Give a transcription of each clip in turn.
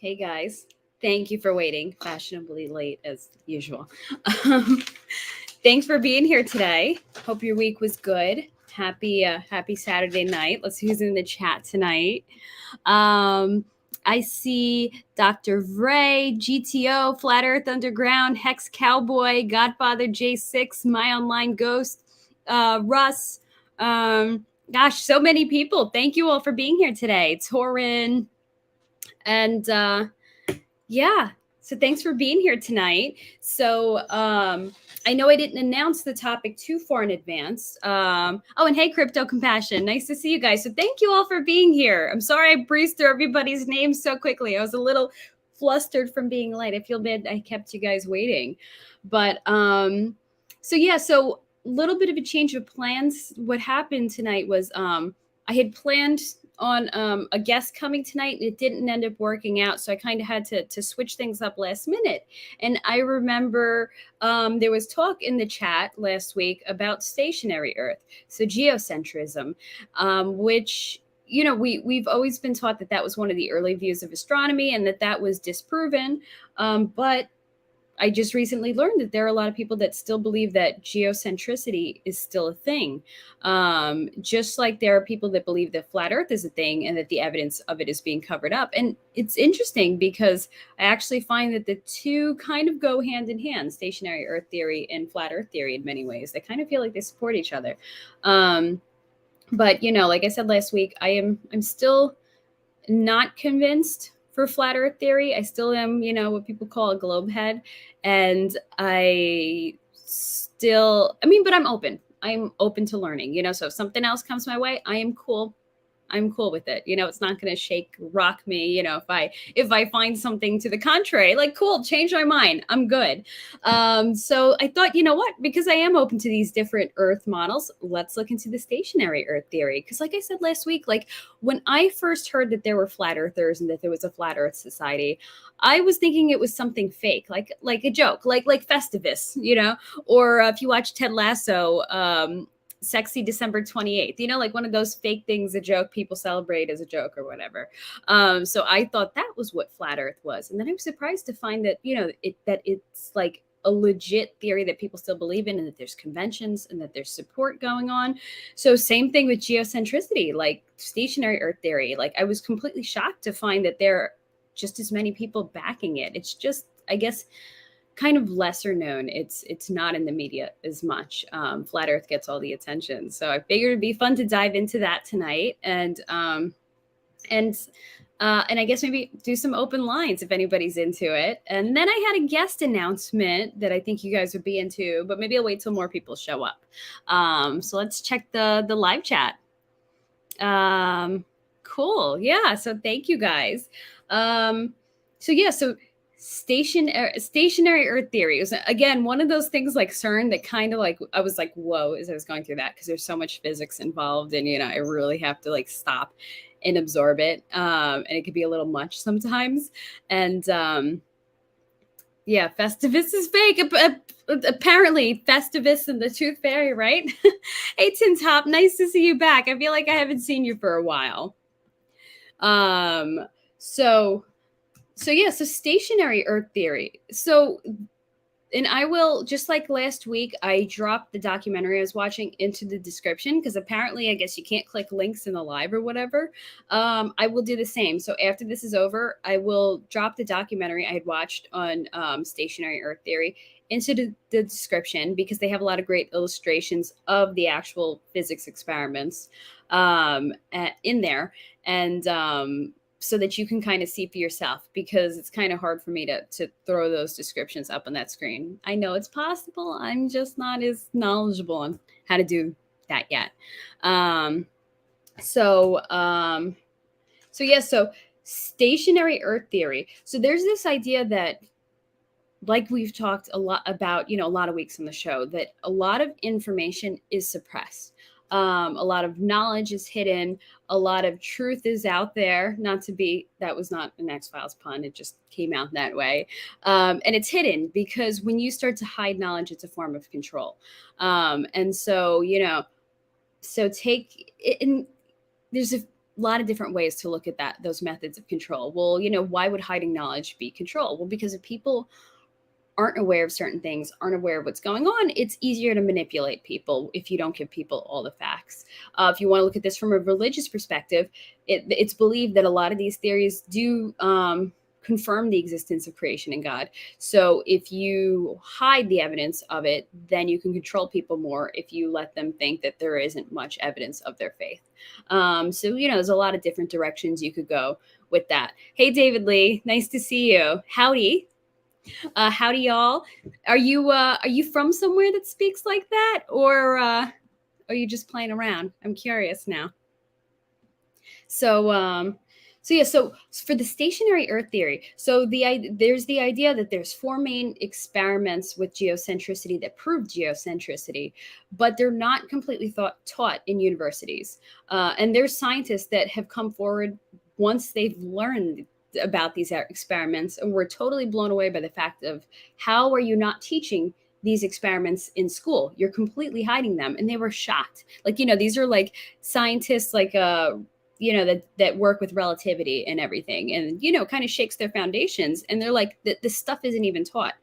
Hey guys, thank you for waiting, fashionably late as usual. Um, Thanks for being here today. Hope your week was good. Happy Saturday night. Let's see who's in the chat tonight. I see Dr. Vray, GTO, Flat Earth Underground, Hex Cowboy, Godfather J6, My Online Ghost, Russ. Gosh, so many people. Thank you all for being here today. Torin, and yeah, so thanks for being here tonight. So I know I didn't announce the topic too far in advance. Oh, and hey, Crypto Compassion, nice to see you guys. So thank you all for being here. I'm sorry I breezed through everybody's names so quickly. I was a little flustered from being late. I feel bad I kept you guys waiting. But so a little bit of a change of plans. What happened tonight was I had planned on a guest coming tonight, and it didn't end up working out. So I kind of had to switch things up last minute. And I remember there was talk in the chat last week about stationary Earth, so geocentrism, which we've always been taught that was one of the early views of astronomy, and that was disproven. But I just recently learned that there are a lot of people that still believe that geocentricity is still a thing. Just like there are people that believe that flat Earth is a thing and that the evidence of it is being covered up. And it's interesting because I actually find that the two kind of go hand in hand, stationary Earth theory and flat Earth theory in many ways. They kind of feel like they support each other. But like I said last week, I'm still not convinced for flat Earth theory. I still am, what people call a globe head. And but I'm open. I'm open to learning, so if something else comes my way, I am cool. I'm cool with it. It's not going to rock me, if I find something to the contrary, like, cool, change my mind. I'm good. So I thought, what, because I am open to these different Earth models, let's look into the stationary Earth theory. Because like I said last week, like when I first heard that there were flat Earthers and that there was a flat Earth society, I was thinking it was something fake, like a joke, like Festivus, or if you watch Ted Lasso, Sexy December 28th, like one of those fake things, a joke people celebrate as a joke or whatever. So I thought that was what flat Earth was. And then I was surprised to find that, that it's like a legit theory that people still believe in, and that there's conventions and that there's support going on. So same thing with geocentricity, like stationary Earth theory. Like I was completely shocked to find that there are just as many people backing it. It's just, I guess, kind of lesser known. It's not in the media as much. Flat Earth gets all the attention, so I figured it'd be fun to dive into that tonight, and I guess maybe do some open lines if anybody's into it. And then I had a guest announcement that I think you guys would be into, but maybe I'll wait till more people show up. So let's check the live chat. Cool. Yeah. So thank you guys. So stationary Earth theory is, again, one of those things like CERN that kind of like, I was like, whoa, as I was going through that, because there's so much physics involved, and I really have to like stop and absorb it, and it could be a little much sometimes. And Festivus is fake. Apparently Festivus and the Tooth Fairy, right? Hey Tin Top, nice to see you back. I feel like I haven't seen you for a while. So stationary Earth theory. So, and I will, just like last week, I dropped the documentary I was watching into the description, because apparently I guess you can't click links in the live or whatever. I will do the same. So after this is over, I will drop the documentary I had watched on stationary Earth theory into the description, because they have a lot of great illustrations of the actual physics experiments in there. And so that you can kind of see for yourself, because it's kind of hard for me to throw those descriptions up on that screen. I know it's possible. I'm just not as knowledgeable on how to do that yet. So stationary Earth theory. So there's this idea that, like we've talked a lot about, a lot of weeks on the show, that a lot of information is suppressed. A lot of knowledge is hidden. A lot of truth is out there. That was not an X-Files pun. It just came out that way. And it's hidden because when you start to hide knowledge, it's a form of control. And so, so take it. And there's lot of different ways to look at those methods of control. Well, why would hiding knowledge be control? Well, because if people aren't aware of certain things, aren't aware of what's going on, it's easier to manipulate people if you don't give people all the facts. If you want to look at this from a religious perspective, it's believed that a lot of these theories do confirm the existence of creation and God. So if you hide the evidence of it, then you can control people more if you let them think that there isn't much evidence of their faith. So, there's a lot of different directions you could go with that. Hey, David Lee, nice to see you. Howdy. Howdy, y'all. Are you from somewhere that speaks like that, or are you just playing around? I'm curious now. So for the stationary Earth theory, there's the idea that there's 4 main experiments with geocentricity that prove geocentricity, but they're not completely taught in universities. And there's scientists that have come forward once they've learned about these experiments, and we're totally blown away by the fact of how are you not teaching these experiments in school? You're completely hiding them. And they were shocked. These are like scientists that work with relativity and everything, and kind of shakes their foundations, and they're like, this stuff isn't even taught.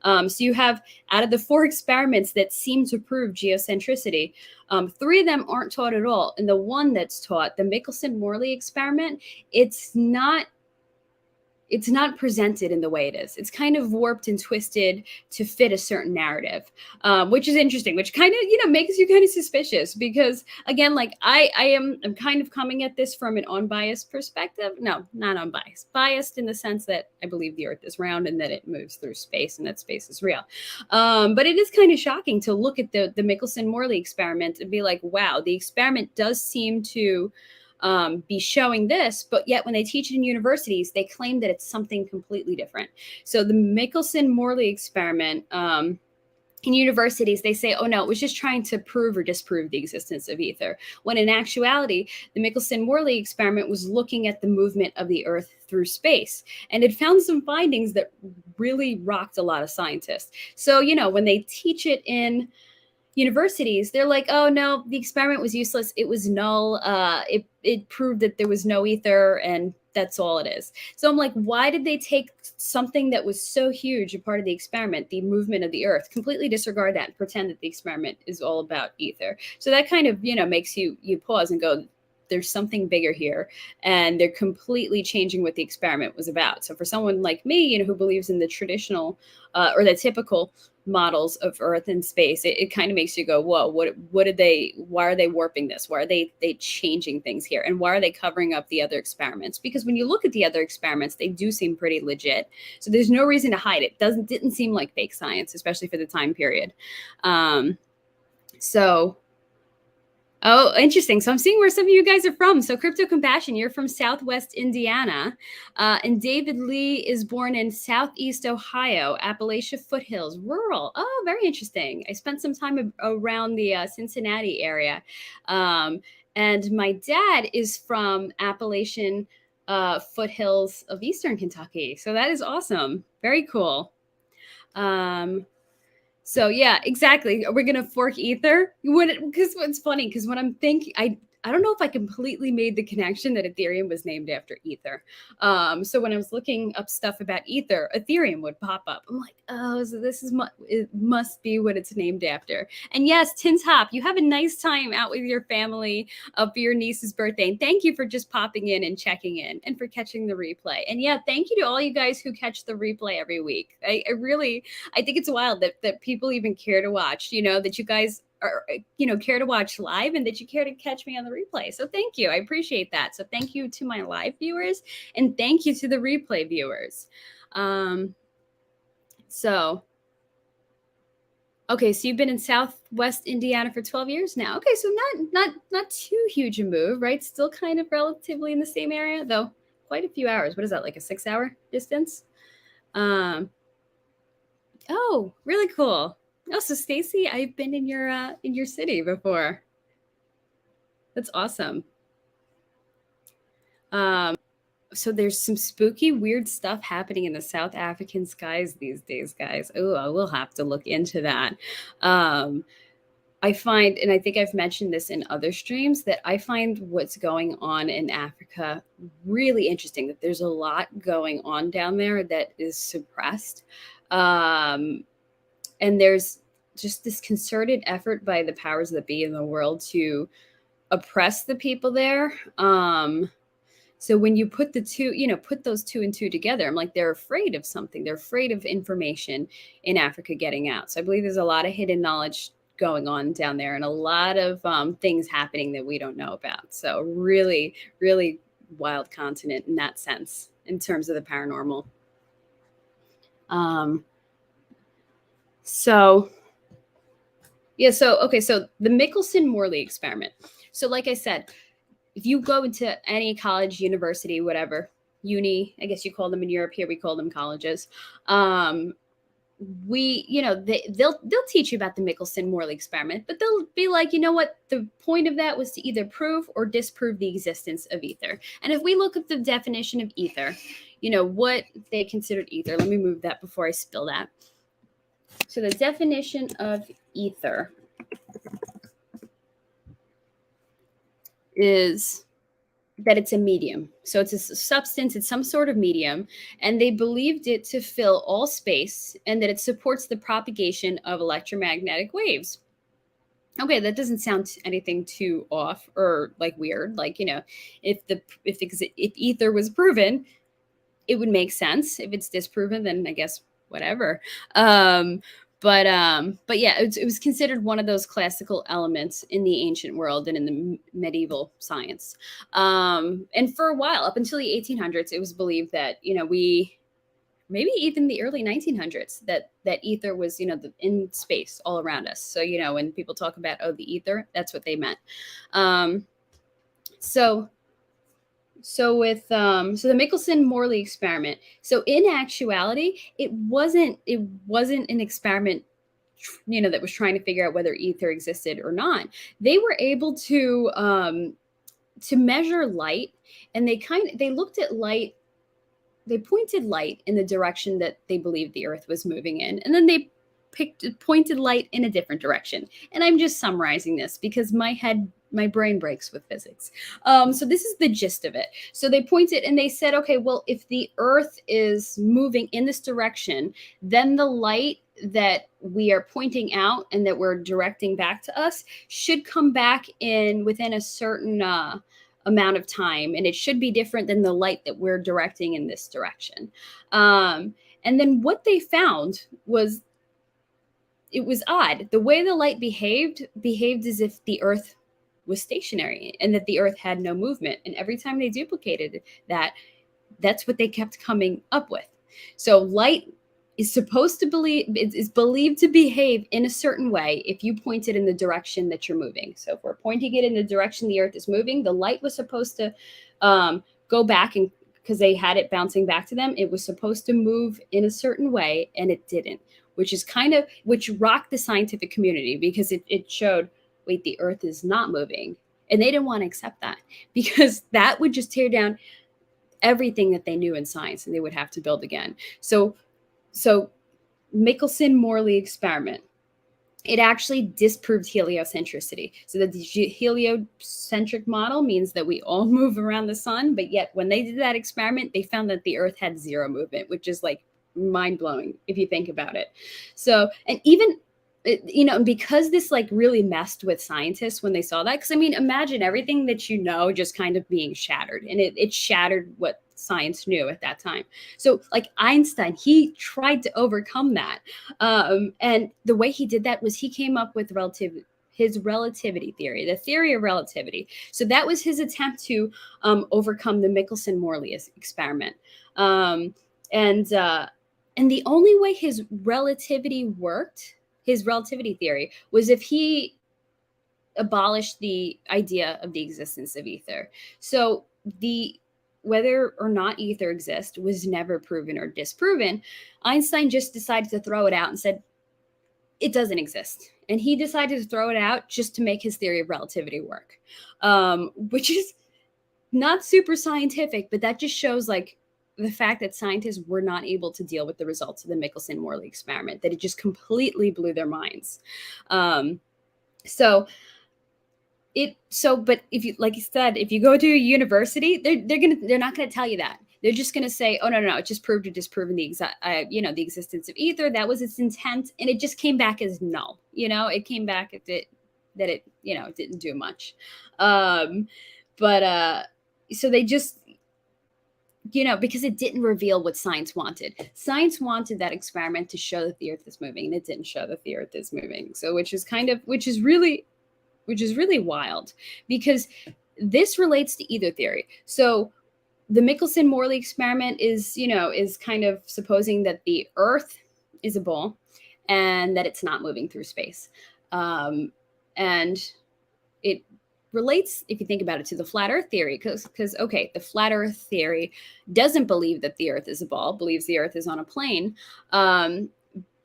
So you have, out of the 4 experiments that seem to prove geocentricity, 3 of them aren't taught at all, and the one that's taught, the Michelson-morley experiment, it's not presented in the way it is. It's kind of warped and twisted to fit a certain narrative, which is interesting, which kind of, makes you kind of suspicious, because again, I'm kind of coming at this from an unbiased perspective. No, not unbiased, biased in the sense that I believe the Earth is round and that it moves through space and that space is real. But it is kind of shocking to look at the Michelson-morley experiment and be like, wow, the experiment does seem to be showing this, but yet when they teach it in universities, they claim that it's something completely different. So the Michelson-morley experiment, in universities, they say, oh no, it was just trying to prove or disprove the existence of ether. When in actuality, the Michelson-morley experiment was looking at the movement of the Earth through space. And it found some findings that really rocked a lot of scientists. So, when they teach it in universities, they're like, oh no, the experiment was useless. It was null. It proved that there was no ether, and that's all it is. So I'm like, why did they take something that was so huge, a part of the experiment, the movement of the Earth, completely disregard that and pretend that the experiment is all about ether? So that kind of, makes you pause and go, there's something bigger here, and they're completely changing what the experiment was about. So for someone like me, who believes in the traditional or the typical models of Earth and space, it kind of makes you go, whoa, why are they warping this? Why are they changing things here? And why are they covering up the other experiments? Because when you look at the other experiments, they do seem pretty legit. So there's no reason to hide it. Didn't seem like fake science, especially for the time period. Oh, interesting. So I'm seeing where some of you guys are from. So Crypto Compassion, you're from Southwest Indiana. And David Lee is born in Southeast Ohio, Appalachia foothills, rural. Oh, very interesting. I spent some time around the Cincinnati area. And my dad is from Appalachian foothills of Eastern Kentucky. So that is awesome. Very cool. So yeah, exactly. We're gonna fork ether. Because it's funny, because when I'm thinking, I don't know if I completely made the connection that Ethereum was named after ether. So when I was looking up stuff about ether, Ethereum would pop up. I'm like, oh, so it must be what it's named after. And yes, Tin Top, you have a nice time out with your family for your niece's birthday. And thank you for just popping in and checking in and for catching the replay. And yeah, thank you to all you guys who catch the replay every week. I think it's wild that people even care to watch, that you guys are, care to watch live, and that you care to catch me on the replay. So thank you. I appreciate that. So thank you to my live viewers, and thank you to the replay viewers. Okay, so you've been in Southwest Indiana for 12 years now. Okay, so not too huge a move, right? Still kind of relatively in the same area, though quite a few hours. What is that, like a 6-hour distance? Oh, really cool. Oh, so Stacy, I've been in your city before. That's awesome. So there's some spooky, weird stuff happening in the South African skies these days, guys. Oh, I will have to look into that. I find, and I think I've mentioned this in other streams, that I find what's going on in Africa really interesting, that there's a lot going on down there that is suppressed. And there's just this concerted effort by the powers that be in the world to oppress the people there. So when you put the two, put those two and two together, I'm like, they're afraid of something. They're afraid of information in Africa getting out. So I believe there's a lot of hidden knowledge going on down there and a lot of things happening that we don't know about. So really, really wild continent in that sense, in terms of the paranormal. So the Michelson-morley experiment. So like I said, if you go into any college, university, whatever, uni, I guess you call them in Europe, here we call them colleges. They'll teach you about the Michelson-morley experiment, but they'll be like, you know what? The point of that was to either prove or disprove the existence of ether. And if we look at the definition of ether, what they considered ether, let me move that before I spill that. So the definition of ether is that it's a medium. So it's a substance, it's some sort of medium, and they believed it to fill all space and that it supports the propagation of electromagnetic waves. Okay, that doesn't sound anything too off or like weird. Like, if ether was proven, it would make sense. If it's disproven, then I guess whatever. But yeah, it was considered one of those classical elements in the ancient world and in the medieval science. And for a while, up until the 1800s, it was believed that, maybe even the early 1900s, that ether was, in space all around us. So, when people talk about, the ether, that's what they meant. So with the Michelson-morley experiment. So in actuality, it wasn't an experiment, that was trying to figure out whether ether existed or not. They were able to measure light, and they looked at light. They pointed light in the direction that they believed the Earth was moving in, and then they pointed light in a different direction. And I'm just summarizing this because my brain breaks with physics. So this is the gist of it. So they pointed and they said, okay, well, if the Earth is moving in this direction, then the light that we are pointing out and that we're directing back to us should come back in within a certain amount of time, and it should be different than the light that we're directing in this direction. And then what they found was, it was odd. The way the light behaved as if the Earth was stationary and that the Earth had no movement. And every time they duplicated that's what they kept coming up with. So light is believed to behave in a certain way if you point it in the direction that you're moving. So if we're pointing it in the direction the Earth is moving, the light was supposed to go back, and because they had it bouncing back to them, it was supposed to move in a certain way, and it didn't, which rocked the scientific community, because it showed, wait, the Earth is not moving. And they didn't want to accept that, because that would just tear down everything that they knew in science, and they would have to build again. So Michelson-morley experiment, it actually disproved heliocentricity. So the heliocentric model means that we all move around the sun, but yet when they did that experiment, they found that the Earth had zero movement, which is like mind-blowing if you think about it. So, and even, because this like really messed with scientists when they saw that, because imagine everything that just kind of being shattered, and it shattered what science knew at that time. So like Einstein, he tried to overcome that. And the way he did that was he came up with his relativity theory, the theory of relativity. So that was his attempt to overcome the Michelson-morley experiment. And the only way his relativity worked, his relativity theory, was if he abolished the idea of the existence of ether. So whether or not ether exists was never proven or disproven. Einstein just decided to throw it out and said, it doesn't exist. And he decided to throw it out just to make his theory of relativity work, which is not super scientific, but that just shows like the fact that scientists were not able to deal with the results of the Michelson-morley experiment, that it just completely blew their minds. So but if you, like you said, if you go to a university, they're not gonna tell you that. They're just gonna say, oh no, it just proved or disproven the the existence of ether. That was its intent, and it just came back as null. It came back at it that it it didn't do much. But so they just because it didn't reveal what science wanted. Science wanted that experiment to show that the Earth is moving, and it didn't show that the Earth is moving. So which is really wild, because this relates to ether theory. So the Michelson-morley experiment is kind of supposing that the Earth is a ball and that it's not moving through space. And it relates, if you think about it, to the flat Earth theory, because the flat Earth theory doesn't believe that the Earth is a ball, believes the Earth is on a plane.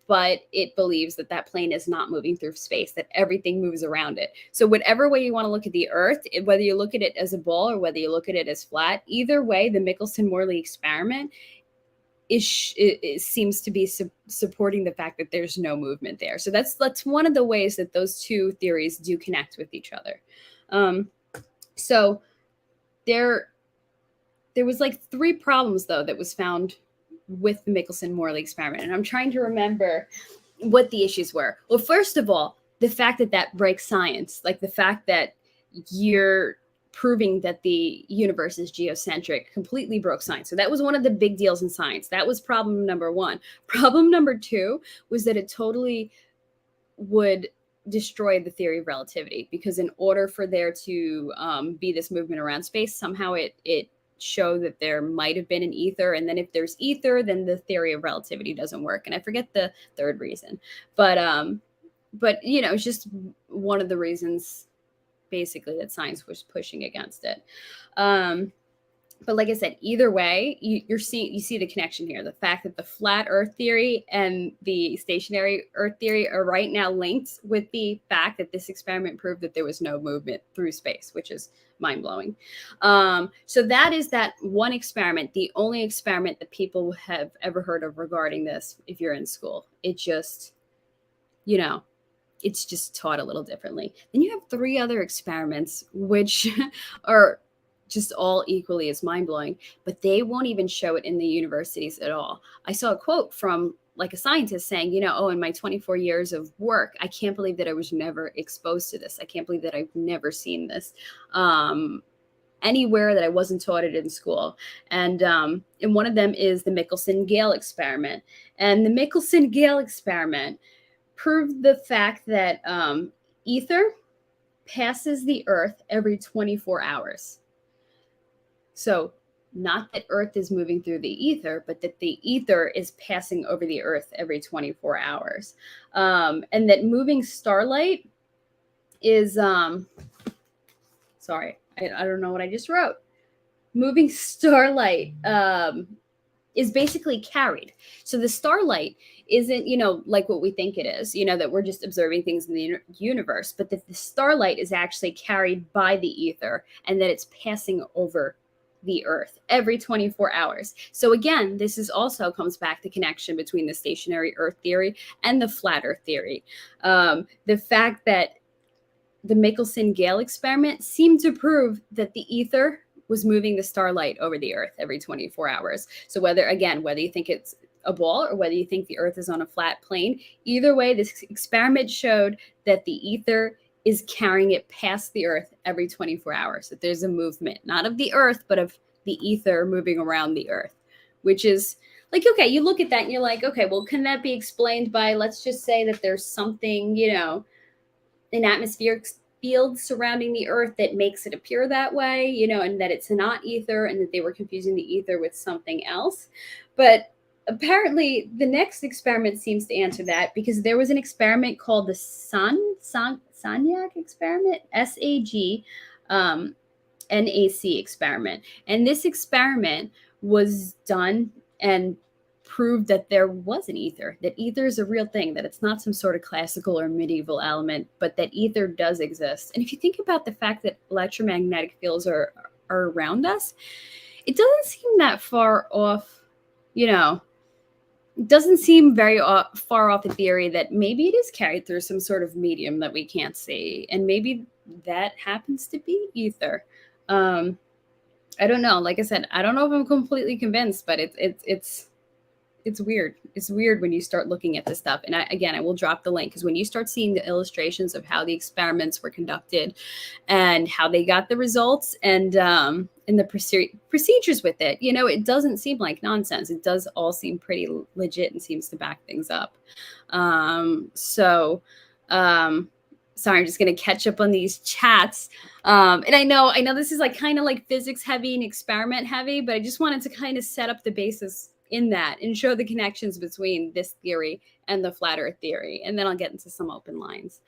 But it believes that that plane is not moving through space, that everything moves around it. So whatever way you want to look at the Earth, whether you look at it as a ball or whether you look at it as flat, either way, the Michelson-morley experiment seems to be supporting the fact that there's no movement there. So that's one of the ways that those two theories do connect with each other. So there was like 3 problems, though, that was found with the Michelson-morley experiment. And I'm trying to remember what the issues were. Well, first of all, the fact that breaks science, like the fact that you're proving that the universe is geocentric, completely broke science. So that was one of the big deals in science. That was problem number 1. Problem number 2 was that it totally would destroy the theory of relativity, because in order for there to be this movement around space, somehow it show that there might have been an ether, and then if there's ether, then the theory of relativity doesn't work. And I forget the third reason, but it's just one of the reasons basically that science was pushing against it. But like I said, either way, you see the connection here. The fact that the flat Earth theory and the stationary Earth theory are right now linked with the fact that this experiment proved that there was no movement through space, which is mind-blowing. So that is that one experiment, the only experiment that people have ever heard of regarding this if you're in school. It just, it's just taught a little differently. Then you have 3 other experiments, which are just all equally as mind-blowing, but they won't even show it in the universities at all. I saw a quote from like a scientist saying, in my 24 years of work, I can't believe that I was never exposed to this. I can't believe that I've never seen this anywhere, that I wasn't taught it in school. And one of them is the Michelson-gale experiment. And the Michelson-gale experiment proved the fact that ether passes the Earth every 24 hours. So not that Earth is moving through the ether, but that the ether is passing over the Earth every 24 hours. And that moving starlight is, sorry, I don't know what I just wrote. Moving starlight is basically carried. So the starlight isn't, like what we think it is, that we're just observing things in the universe, but that the starlight is actually carried by the ether, and that it's passing over the Earth every 24 hours. So again, this is also comes back to connection between the stationary Earth theory and the flat Earth theory. The fact that the Michelson-gale experiment seemed to prove that the ether was moving the starlight over the Earth every 24 hours. So whether you think it's a ball or whether you think the Earth is on a flat plane, either way, this experiment showed that the ether is carrying it past the Earth every 24 hours. That there's a movement, not of the Earth, but of the ether moving around the Earth, which is like, okay, you look at that and you're like, okay, well, can that be explained by, let's just say that there's something, an atmospheric field surrounding the Earth that makes it appear that way, and that it's not ether, and that they were confusing the ether with something else. But apparently the next experiment seems to answer that, because there was an experiment called the Sun Sagniac Experiment, SAGNAC experiment. And this experiment was done and proved that there was an ether, that ether is a real thing, that it's not some sort of classical or medieval element, but that ether does exist. And if you think about the fact that electromagnetic fields are around us, it doesn't seem that far off, doesn't seem very far off the theory that maybe it is carried through some sort of medium that we can't see, and maybe that happens to be ether. I don't know. Like I said, I don't know if I'm completely convinced, but it's weird. It's weird when you start looking at this stuff. And I will drop the link, because when you start seeing the illustrations of how the experiments were conducted and how they got the results, and the procedures with it, it doesn't seem like nonsense. It does all seem pretty legit and seems to back things up. Sorry, I'm just going to catch up on these chats. And I know this is like kind of like physics heavy and experiment heavy, but I just wanted to kind of set up the basis in that and show the connections between this theory and the flat earth theory. And then I'll get into some open lines.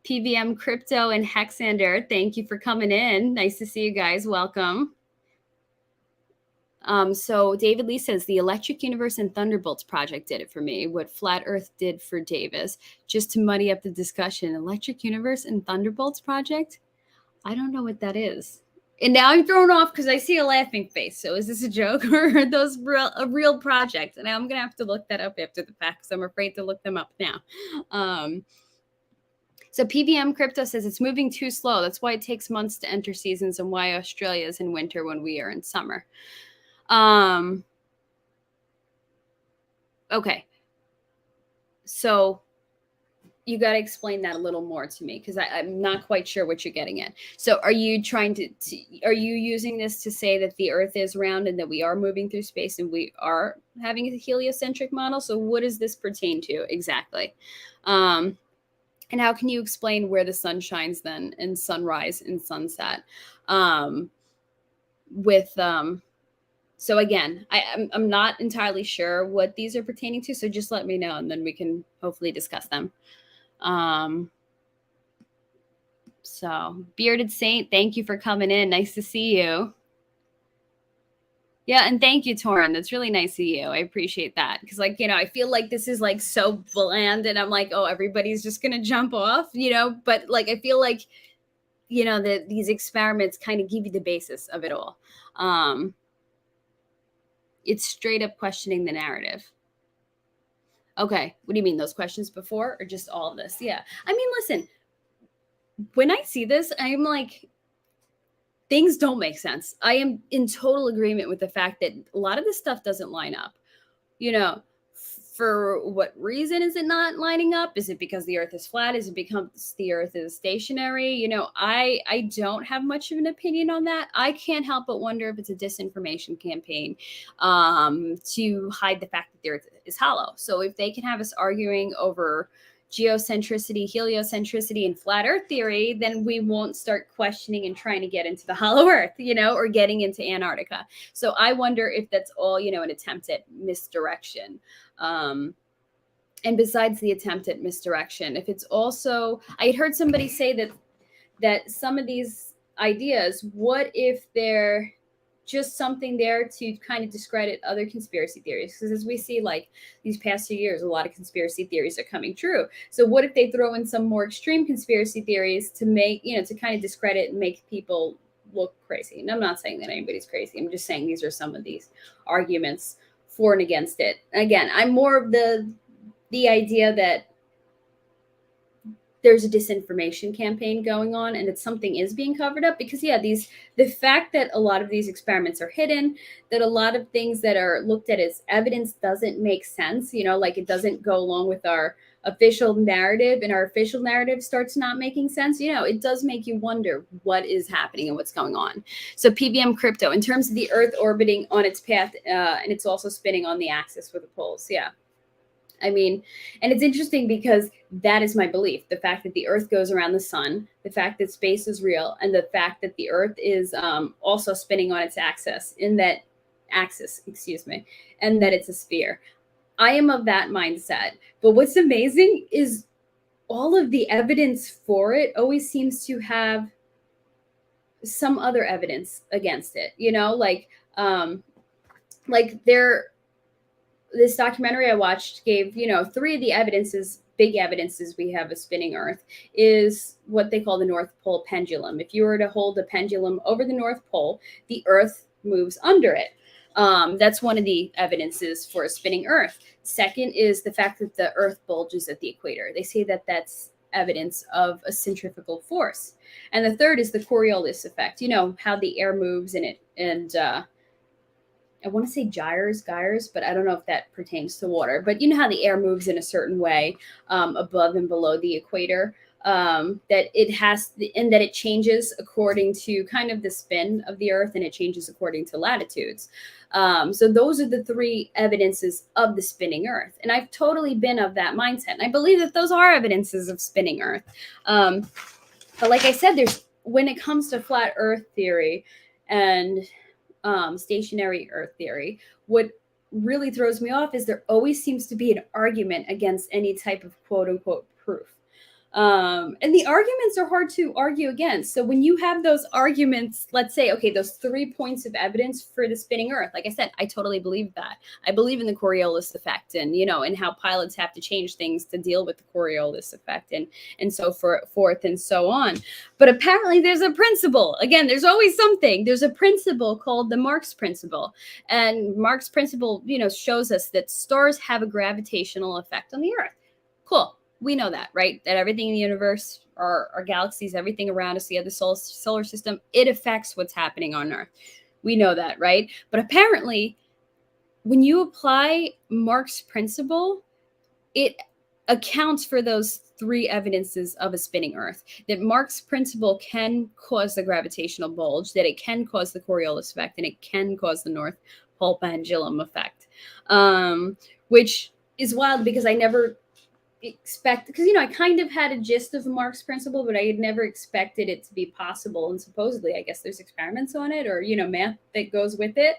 PVM Crypto and Hexander, thank you for coming in. Nice to see you guys. Welcome. So David Lee says the Electric Universe and Thunderbolts project did it for me. What Flat Earth did for Davis, just to muddy up the discussion. Electric Universe and Thunderbolts project? I don't know what that is. And now I'm thrown off because I see a laughing face. So is this a joke, or are those a real project? And I'm going to have to look that up after the fact, because I'm afraid to look them up now. So PVM Crypto says it's moving too slow. That's why it takes months to enter seasons, and why Australia is in winter when we are in summer. Okay. So you got to explain that a little more to me, because I'm not quite sure what you're getting at. So are you trying are you using this to say that the Earth is round and that we are moving through space and we are having a heliocentric model? So what does this pertain to exactly? And how can you explain where the sun shines then, and sunrise and sunset? So again, I'm not entirely sure what these are pertaining to. So just let me know, and then we can hopefully discuss them. So Bearded Saint, thank you for coming in. Nice to see you. Yeah, and thank you, Torin. That's really nice of you. I appreciate that. Because, like, I feel like this is like so bland, and I'm like, oh, everybody's just gonna jump off, But like, I feel like, that these experiments kind of give you the basis of it all. It's straight up questioning the narrative. Okay, what do you mean, those questions before, or just all of this? Yeah, I mean, listen, when I see this, I'm like, things don't make sense. I am in total agreement with the fact that a lot of this stuff doesn't line up. For what reason is it not lining up? Is it because the Earth is flat? Is it because the Earth is stationary? I don't have much of an opinion on that. I can't help but wonder if it's a disinformation campaign to hide the fact that the Earth is hollow. So if they can have us arguing over geocentricity, heliocentricity, and flat Earth theory, then we won't start questioning and trying to get into the hollow Earth, or getting into Antarctica. So I wonder if that's all, an attempt at misdirection. And besides the attempt at misdirection, if it's also, I had heard somebody say that some of these ideas, what if they're just something there to kind of discredit other conspiracy theories? Because as we see, like these past few years, a lot of conspiracy theories are coming true. So what if they throw in some more extreme conspiracy theories to make, to kind of discredit and make people look crazy? And I'm not saying that anybody's crazy. I'm just saying these are some of these arguments for and against it. Again, I'm more of the idea that there's a disinformation campaign going on, and that something is being covered up, because the fact that a lot of these experiments are hidden, that a lot of things that are looked at as evidence doesn't make sense, like it doesn't go along with our official narrative, and our official narrative starts not making sense, it does make you wonder what is happening and what's going on. So PVM Crypto, in terms of the Earth orbiting on its path, and it's also spinning on the axis with the poles. Yeah. I mean, and it's interesting because that is my belief. The fact that the Earth goes around the sun, the fact that space is real, and the fact that the Earth is also spinning on its axis, and that it's a sphere. I am of that mindset. But what's amazing is all of the evidence for it always seems to have some other evidence against it, this documentary I watched gave, three of the big evidences we have a spinning Earth is what they call the North Pole pendulum. If you were to hold a pendulum over the North Pole, the Earth moves under it. That's one of the evidences for a spinning Earth. Second is the fact that the Earth bulges at the equator. They say that that's evidence of a centrifugal force. And the third is the Coriolis effect. You know, how the air moves in it. And I want to say gyres, but I don't know if that pertains to water. But you know how the air moves in a certain way above and below the equator, that it has, and that it changes according to kind of the spin of the Earth, and it changes according to latitudes. So those are the three evidences of the spinning Earth. And I've totally been of that mindset. And I believe that those are evidences of spinning Earth. But like I said, when it comes to flat Earth theory and stationary Earth theory, what really throws me off is there always seems to be an argument against any type of quote unquote proof. And the arguments are hard to argue against. So when you have those arguments, let's say, okay, those 3 points of evidence for the spinning Earth, like I said, I totally believe that. I believe in the Coriolis effect, and and how pilots have to change things to deal with the Coriolis effect, and so forth and so on. But apparently there's a principle. Again, there's always something. There's a principle called the Marx Principle. And Marx Principle, shows us that stars have a gravitational effect on the Earth. Cool. We know that, right? That everything in the universe, our galaxies, everything around us, the other solar system, it affects what's happening on Earth. We know that, right? But apparently, when you apply Marx's principle, it accounts for those 3 evidences of a spinning Earth. That Marx's principle can cause the gravitational bulge, that it can cause the Coriolis effect, and it can cause the North Pole pendulum effect, which is wild because I never expect, because I kind of had a gist of Marx's principle, but I had never expected it to be possible. And supposedly, I guess there's experiments on it, or math that goes with it,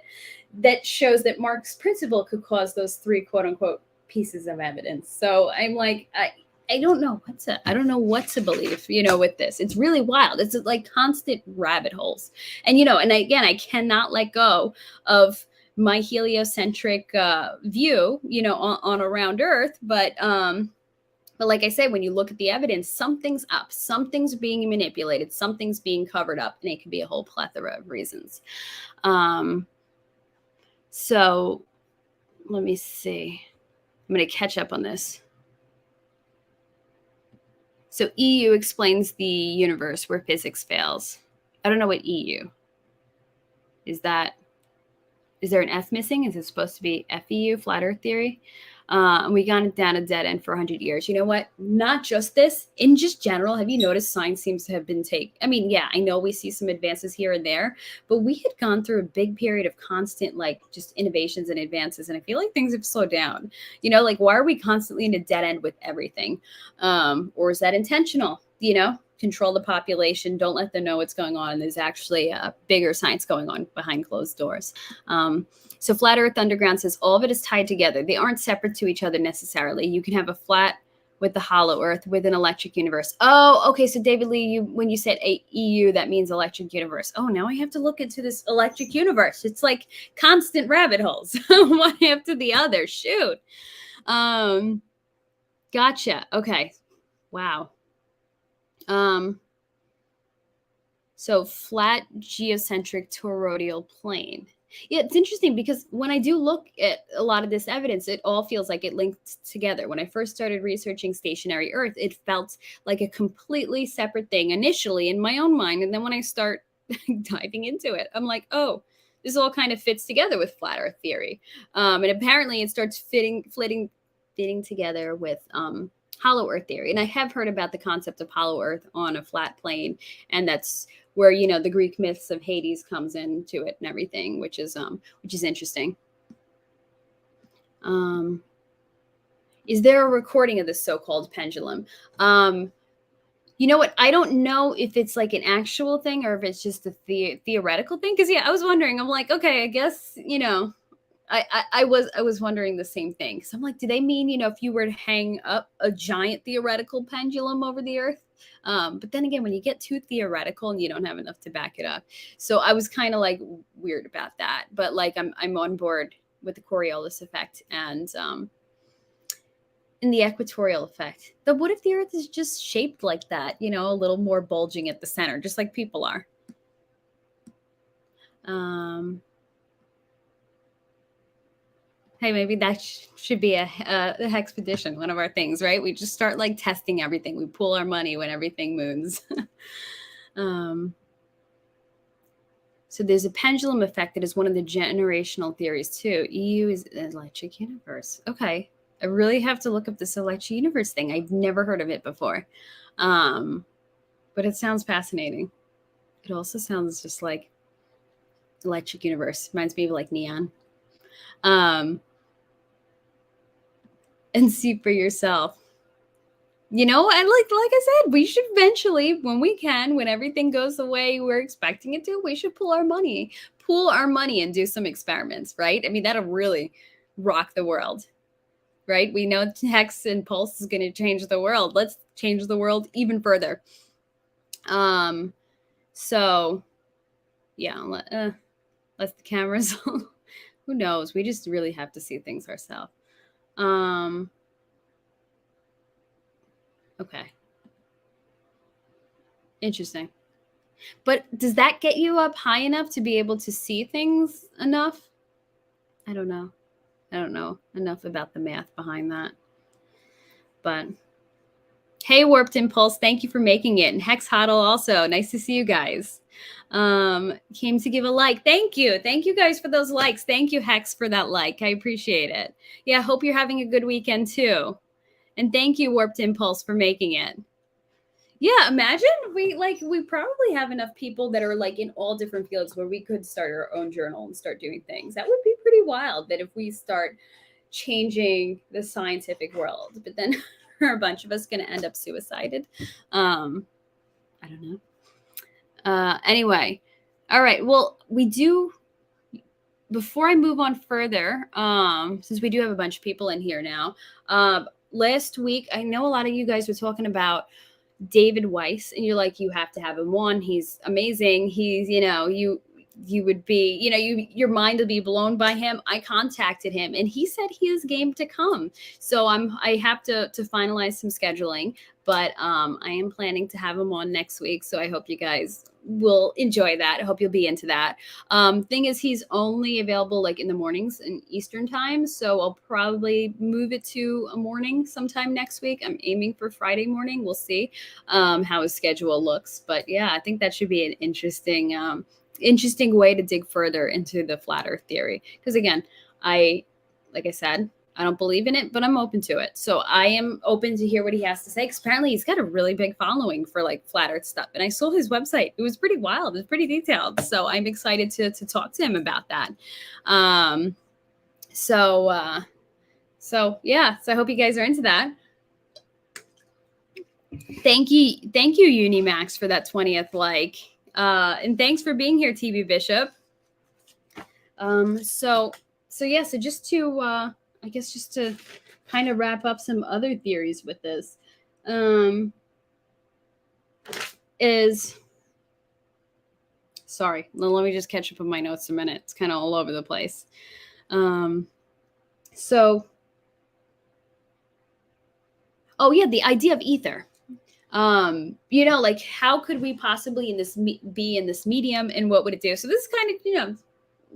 that shows that Marx's principle could cause those 3 quote unquote pieces of evidence. So I'm like, I don't know what to believe, with this. It's really wild. It's like constant rabbit holes. And and again, I cannot let go of my heliocentric view, on around Earth, but like I said, when you look at the evidence, something's up, something's being manipulated, something's being covered up, and it can be a whole plethora of reasons. So let me see. I'm going to catch up on this. So EU explains the universe where physics fails. I don't know what EU is. That, is there an F missing? Is it supposed to be FEU, flat Earth theory? And we got it down a dead end for 100 years. You know what? Not just this, in just general, have you noticed science seems to have been I mean, yeah, I know we see some advances here and there, but we had gone through a big period of constant, just innovations and advances. And I feel like things have slowed down. Why are we constantly in a dead end with everything? Or is that intentional? Control the population. Don't let them know what's going on. There's actually a bigger science going on behind closed doors. So Flat Earth Underground says all of it is tied together. They aren't separate to each other necessarily. You can have a flat with the hollow Earth with an electric universe. Oh, okay. So David Lee, when you said EU, that means electric universe. Oh, now I have to look into this electric universe. It's like constant rabbit holes, one after the other. Shoot. Gotcha. Okay. Wow. So flat geocentric toroidal plane. Yeah, it's interesting because when I do look at a lot of this evidence, it all feels like it linked together. When I first started researching stationary Earth, it felt like a completely separate thing initially in my own mind. And then when I start diving into it, I'm like, oh, this all kind of fits together with flat Earth theory. And apparently it starts fitting together with hollow Earth theory. And I have heard about the concept of hollow Earth on a flat plane, and that's where the Greek myths of Hades comes into it and everything, which is interesting. Is there a recording of this so-called pendulum? You know what? I don't know if it's like an actual thing or if it's just a theoretical thing. Because I was wondering. I'm like, okay, I guess I was wondering the same thing. So I'm like, do they mean, if you were to hang up a giant theoretical pendulum over the Earth? But then again, when you get too theoretical and you don't have enough to back it up. So I was kind of like weird about that. But I'm on board with the Coriolis effect and in the equatorial effect. But what if the Earth is just shaped like that, a little more bulging at the center, just like people are? Hey, maybe that should be a expedition, one of our things, right? We just start like testing everything. We pool our money when everything moons. So there's a pendulum effect that is one of the generational theories too. EU is an electric universe. Okay. I really have to look up this electric universe thing. I've never heard of it before. But it sounds fascinating. It also sounds just like electric universe. Reminds me of like neon. And see for yourself. You know, and like I said, we should eventually, when we can, when everything goes the way we're expecting it to, we should pool our money and do some experiments, right? I mean, that'll really rock the world, right? We know Hex and Pulse is going to change the world. Let's change the world even further. So yeah, let the cameras. Who knows? We just really have to see things ourselves. Okay. Interesting. But does that get you up high enough to be able to see things enough? I don't know. I don't know enough about the math behind that. But hey, Warped Impulse, thank you for making it. And Hex Huddle also. Nice to see you guys. Came to give a like. Thank you. Thank you guys for those likes. Thank you, Hex, for that like. I appreciate it. Yeah, hope you're having a good weekend too. And thank you, Warped Impulse, for making it. Yeah, imagine we probably have enough people that are like in all different fields where we could start our own journal and start doing things. That would be pretty wild, that if we start changing the scientific world, but then are a bunch of us going to end up suicided? I don't know. Anyway, all right. Well, we do, before I move on further, since we do have a bunch of people in here now, last week, I know a lot of you guys were talking about David Weiss, and you're like, you have to have him on. He's amazing. He's, you would be, your mind will be blown by him. I contacted him and he said he is game to come. So I have to finalize some scheduling, but I am planning to have him on next week. So I hope you guys will enjoy that. I hope you'll be into that. Thing is, he's only available like in the mornings in Eastern time. So I'll probably move it to a morning sometime next week. I'm aiming for Friday morning. We'll see how his schedule looks. But yeah, I think that should be an interesting way to dig further into the flat earth theory. Because again, like I said, I don't believe in it, but I'm open to it. So I am open to hear what he has to say. Because apparently he's got a really big following for like flat earth stuff. And I saw his website. It was pretty wild. It was pretty detailed. So I'm excited to talk to him about that. So yeah. So I hope you guys are into that. Thank you, Unimax, for that 20th like. And thanks for being here, TB Bishop. So just to I guess just to kind of wrap up some other theories with this, sorry, let me just catch up on my notes a minute. It's kind of all over the place. The idea of ether. Like how could we possibly be in this medium, and what would it do? So this is kind of,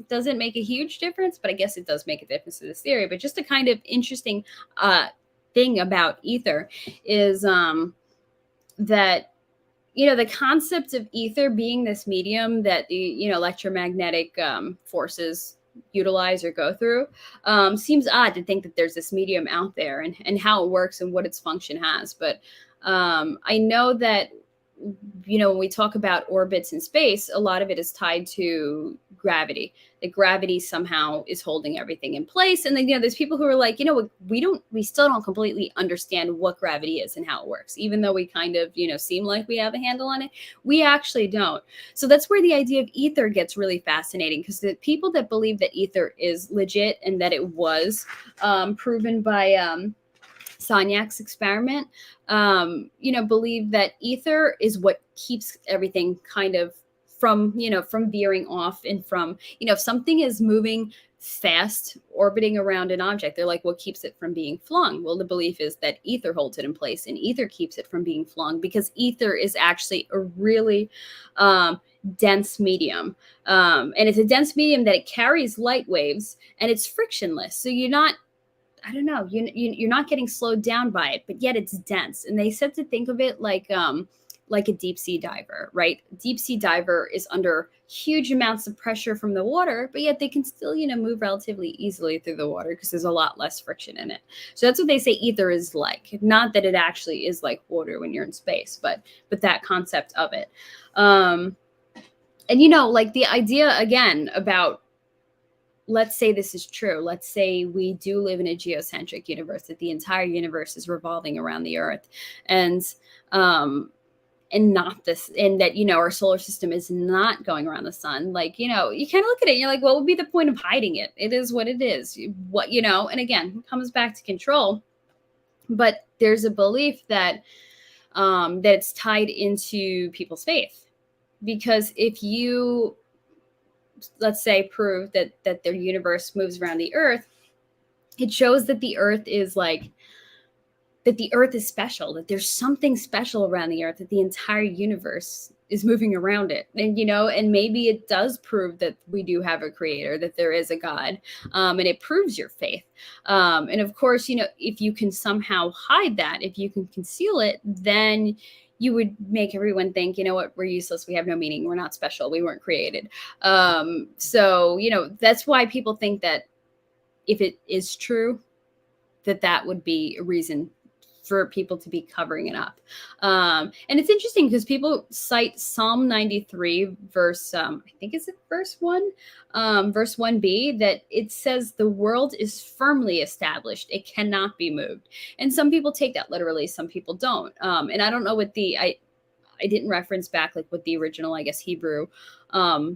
doesn't make a huge difference, but I guess it does make a difference to this theory. But just a kind of interesting thing about ether is that, the concept of ether being this medium that the, electromagnetic forces utilize or go through, seems odd to think that there's this medium out there and how it works and what its function has. But I know that, when we talk about orbits in space, a lot of it is tied to gravity. The gravity somehow is holding everything in place. And then, there's people who are like, we still don't completely understand what gravity is and how it works. Even though we kind of, seem like we have a handle on it, we actually don't. So that's where the idea of ether gets really fascinating, because the people that believe that ether is legit and that it was proven by Sagniac's experiment, believe that ether is what keeps everything kind of from veering off, and from, if something is moving fast orbiting around an object. They're like, what keeps it from being flung? Well, the belief is that ether holds it in place, and ether keeps it from being flung because ether is actually a really dense medium. And it's a dense medium that it carries light waves, and it's frictionless. So you're not, I don't know, you're not getting slowed down by it, but yet it's dense. And they said to think of it like a deep sea diver, right? Deep sea diver is under huge amounts of pressure from the water, but yet they can still, move relatively easily through the water because there's a lot less friction in it. So that's what they say ether is like. Not that it actually is like water when you're in space, but that concept of it. And like the idea again about, let's say this is true. Let's say we do live in a geocentric universe, that the entire universe is revolving around the Earth, and not this, and that, our solar system is not going around the sun. Like, you kind of look at it and you're like, what would be the point of hiding it? It is what it is. And again, it comes back to control. But there's a belief that that it's tied into people's faith. Because if you, let's say, prove that their universe moves around the Earth, it shows that the Earth is special, that there's something special around the Earth, that the entire universe is moving around it. And, and maybe it does prove that we do have a creator, that there is a God, and it proves your faith. And of course, if you can somehow hide that, if you can conceal it, then you would make everyone think, what, we're useless. We have no meaning. We're not special. We weren't created. So, that's why people think that if it is true, that would be a reason for people to be covering it up. And it's interesting because people cite Psalm 93 verse, I think is it verse 1, verse 1b, that it says the world is firmly established. It cannot be moved. And some people take that literally, some people don't. And I don't know what I didn't reference back like what the original, I guess, Hebrew, or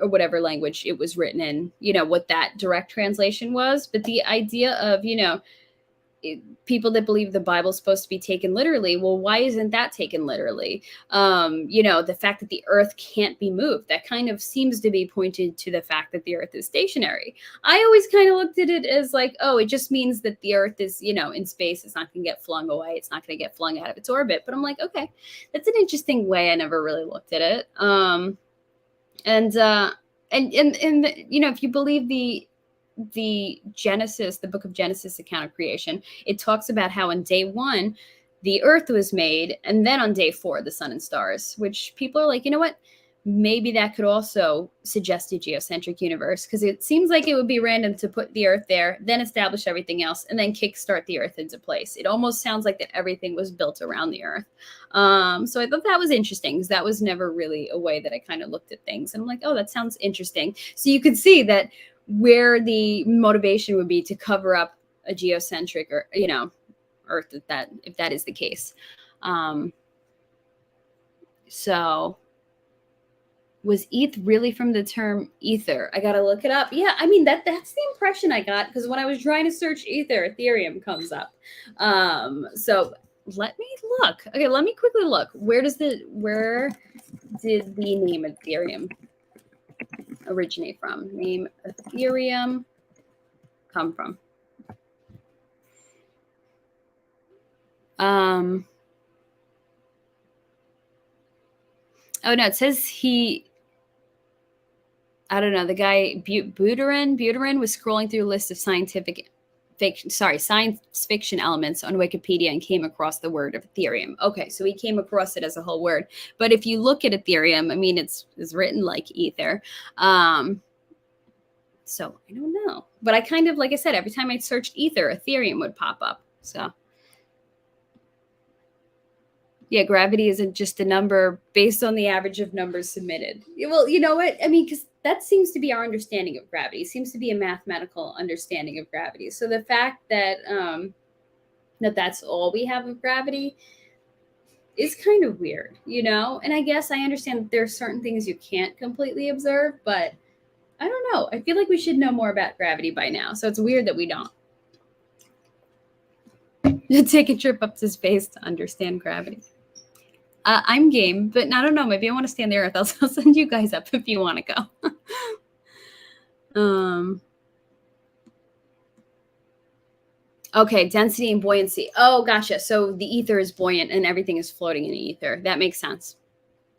whatever language it was written in, what that direct translation was. But the idea of, people that believe the Bible's supposed to be taken literally, well, why isn't that taken literally? The fact that the Earth can't be moved, that kind of seems to be pointed to the fact that the Earth is stationary. I always kind of looked at it as like, oh, it just means that the Earth is, in space. It's not going to get flung away. It's not going to get flung out of its orbit. But I'm like, okay, that's an interesting way. I never really looked at it. If you believe the Genesis, the book of Genesis account of creation, it talks about how on day 1, the Earth was made. And then on day 4, the sun and stars, which people are like, what? Maybe that could also suggest a geocentric universe, because it seems like it would be random to put the Earth there, then establish everything else, and then kickstart the Earth into place. It almost sounds like that everything was built around the Earth. So I thought that was interesting, because that was never really a way that I kind of looked at things. And I'm like, oh, that sounds interesting. So you could see that where the motivation would be to cover up a geocentric, or Earth, if that is the case. So was ETH really from the term ether? I gotta look it up. Yeah, I mean that's the impression I got, because when I was trying to search ether, Ethereum comes up. So let me look. Okay, let me quickly look. Where did the name Ethereum originate from? Name Ethereum come from? Oh no, it says I don't know, the guy Buterin was scrolling through a list of science fiction elements on Wikipedia and came across the word of Ethereum. Okay, so he came across it as a whole word. But if you look at Ethereum, I mean, it's written like ether. So I don't know. But I kind of, like I said, every time I searched ether, Ethereum would pop up. So yeah, gravity isn't just a number based on the average of numbers submitted. Well, you know what? I mean, because that seems to be our understanding of gravity. It seems to be a mathematical understanding of gravity. So the fact that that's all we have of gravity is kind of weird, And I guess I understand that there's certain things you can't completely observe, but I don't know. I feel like we should know more about gravity by now. So it's weird that we don't. Take a trip up to space to understand gravity. I'm game, but I don't know. Maybe I want to stay on the Earth. I'll send you guys up if you want to go. Okay, density and buoyancy. Oh, gotcha. So the ether is buoyant and everything is floating in the ether. That makes sense.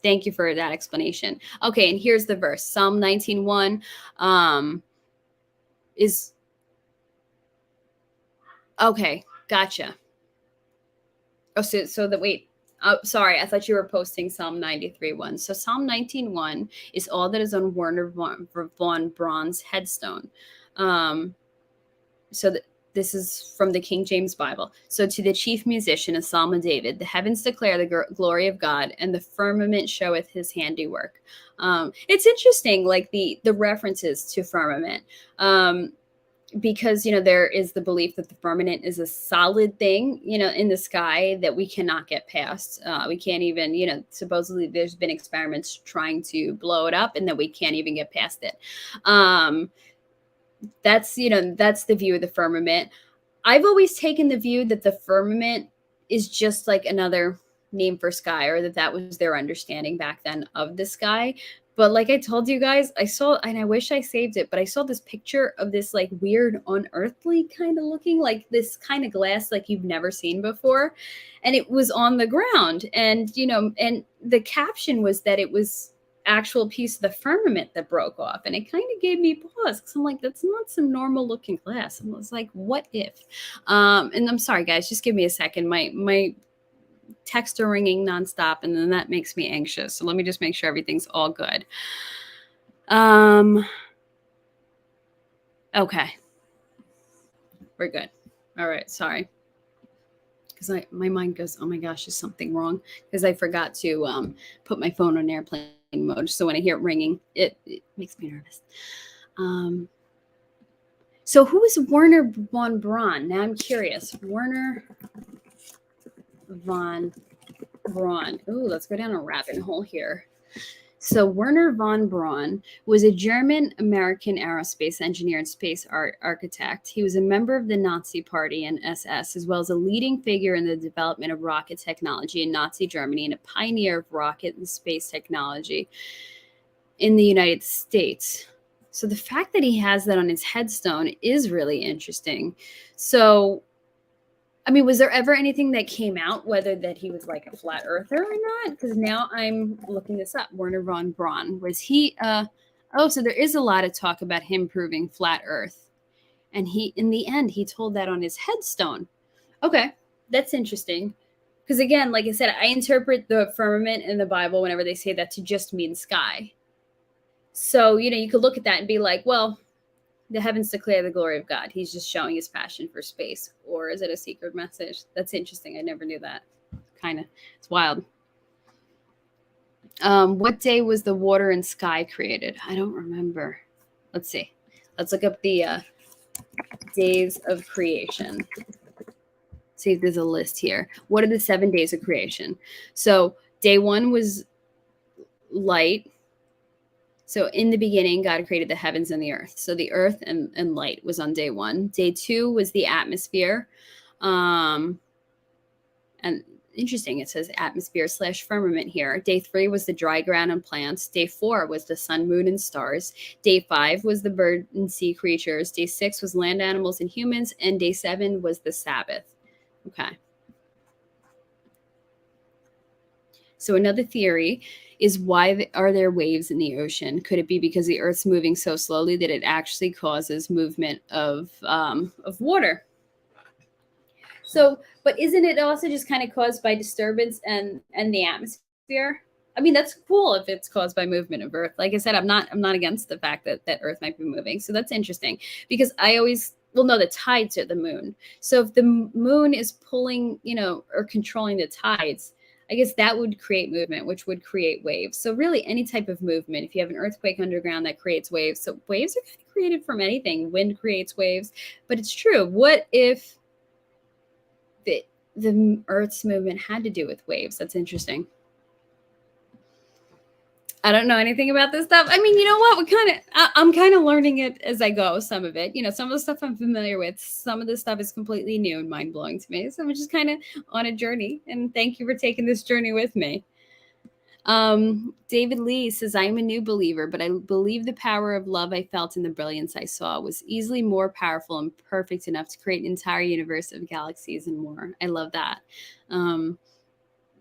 Thank you for that explanation. Okay, and here's the verse. Psalm 19:1 is okay. Gotcha. Oh, so the wait. Oh, sorry. I thought you were posting Psalm 93:1. So Psalm 19:1 is all that is on Werner von Braun's headstone. So this is from the King James Bible. So to the chief musician, a psalm of David, the heavens declare the glory of God, and the firmament showeth his handiwork. It's interesting, like the references to firmament. Because there is the belief that the firmament is a solid thing in the sky that we cannot get past. We can't even supposedly there's been experiments trying to blow it up and that we can't even get past it. That's the view of the firmament. I've always taken the view that the firmament is just like another name for sky, or that was their understanding back then of the sky. But like I told you guys, I saw, and I wish I saved it, but I saw this picture of this like weird unearthly kind of looking, like this kind of glass like you've never seen before. And it was on the ground. And, and the caption was that it was actual piece of the firmament that broke off. And it kind of gave me pause because I'm like, that's not some normal looking glass. I was like, what if? And I'm sorry, guys, just give me a second. My texts are ringing nonstop, and then that makes me anxious. So let me just make sure everything's all good. Okay. We're good. All right. Sorry. Because my mind goes, oh my gosh, is something wrong? Because I forgot to put my phone on airplane mode. So when I hear it ringing, it makes me nervous. So who is Werner Von Braun? Now I'm curious. Werner Von Braun. Ooh, let's go down a rabbit hole here. So Werner von Braun was a German-American aerospace engineer and space architect. He was a member of the Nazi Party and SS, as well as a leading figure in the development of rocket technology in Nazi Germany and a pioneer of rocket and space technology in the United States. So the fact that he has that on his headstone is really interesting. So I mean, was there ever anything that came out, whether that he was like a flat earther or not? Because now I'm looking this up. Werner von Braun, was he, so there is a lot of talk about him proving flat earth. And in the end, he told that on his headstone. Okay, that's interesting. Because again, like I said, I interpret the firmament in the Bible whenever they say that to just mean sky. So, you could look at that and be like, well, the heavens declare the glory of God. He's just showing his passion for space. Or is it a secret message? That's interesting. I never knew that. Kind of. It's wild. What day was the water and sky created? I don't remember. Let's see. Let's look up the days of creation. See if there's a list here. What are the 7 days of creation? So day 1 was light. So in the beginning, God created the heavens and the earth. So the earth and light was on day 1. Day 2 was the atmosphere. And interesting, it says atmosphere / firmament here. Day 3 was the dry ground and plants. Day 4 was the sun, moon, and stars. Day 5 was the bird and sea creatures. Day 6 was land animals and humans. And day 7 was the Sabbath. Okay. So another theory is, why are there waves in the ocean? Could it be because the Earth's moving so slowly that it actually causes movement of water? So, but isn't it also just kind of caused by disturbance and the atmosphere? I mean, that's cool if it's caused by movement of Earth. Like I said, I'm not against the fact that Earth might be moving. So that's interesting, because I always know the tides are the moon. So if the moon is pulling, or controlling the tides, I guess that would create movement, which would create waves. So really any type of movement, if you have an earthquake underground, that creates waves. So waves are kind of created from anything. Wind creates waves, but it's true. What if the Earth's movement had to do with waves? That's interesting. I don't know anything about this stuff. I mean, you know what? I'm kind of learning it as I go. Some of it, some of the stuff I'm familiar with. Some of the stuff is completely new and mind blowing to me. So I'm just kind of on a journey. And thank you for taking this journey with me. David Lee says, I am a new believer, but I believe the power of love I felt and the brilliance I saw was easily more powerful and perfect enough to create an entire universe of galaxies and more. I love that.